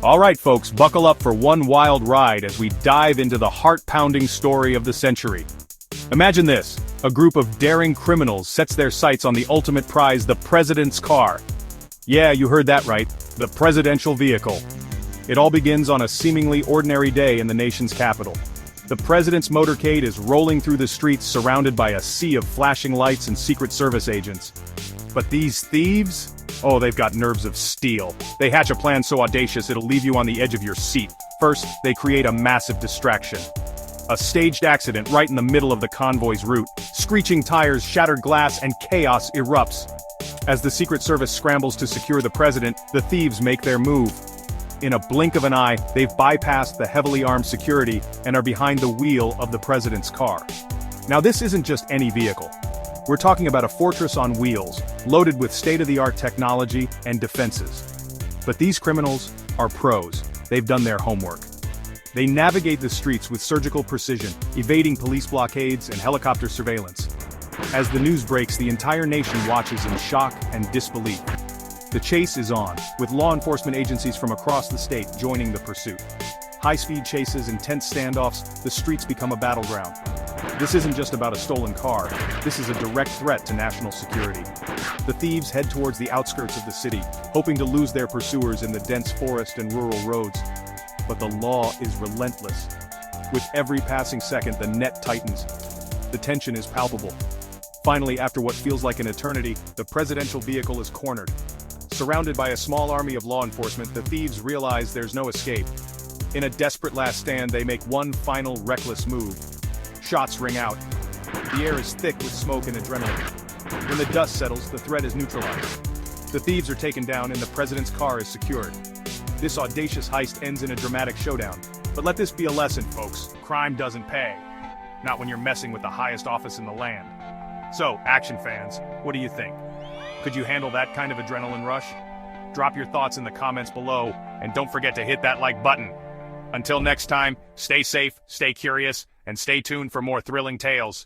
Alright folks, buckle up for one wild ride as we dive into the heart-pounding story of the century. Imagine this, a group of daring criminals sets their sights on the ultimate prize, the president's car. Yeah, you heard that right, the presidential vehicle. It all begins on a seemingly ordinary day in the nation's capital. The president's motorcade is rolling through the streets surrounded by a sea of flashing lights and Secret Service agents. But these thieves? Oh, they've got nerves of steel. They hatch a plan so audacious it'll leave you on the edge of your seat. First, they create a massive distraction. A staged accident right in the middle of the convoy's route. Screeching tires, shattered glass, and chaos erupts. As the Secret Service scrambles to secure the president, the thieves make their move. In a blink of an eye, they've bypassed the heavily armed security and are behind the wheel of the president's car. Now this isn't just any vehicle. We're talking about a fortress on wheels, loaded with state-of-the-art technology and defenses. But these criminals are pros. They've done their homework. They navigate the streets with surgical precision, evading police blockades and helicopter surveillance. As the news breaks, the entire nation watches in shock and disbelief. The chase is on, with law enforcement agencies from across the state joining the pursuit. High-speed chases, intense standoffs, the streets become a battleground. This isn't just about a stolen car, this is a direct threat to national security. The thieves head towards the outskirts of the city, hoping to lose their pursuers in the dense forest and rural roads. But the law is relentless. With every passing second, the net tightens. The tension is palpable. Finally, after what feels like an eternity, the presidential vehicle is cornered. Surrounded by a small army of law enforcement, the thieves realize there's no escape. In a desperate last stand, they make one final reckless move. Shots ring out. The air is thick with smoke and adrenaline. When the dust settles, the threat is neutralized. The thieves are taken down and the president's car is secured. This audacious heist ends in a dramatic showdown. But let this be a lesson, folks. Crime doesn't pay. Not when you're messing with the highest office in the land. So, action fans, what do you think? Could you handle that kind of adrenaline rush? Drop your thoughts in the comments below, and don't forget to hit that like button. Until next time, stay safe, stay curious, and stay tuned for more thrilling tales.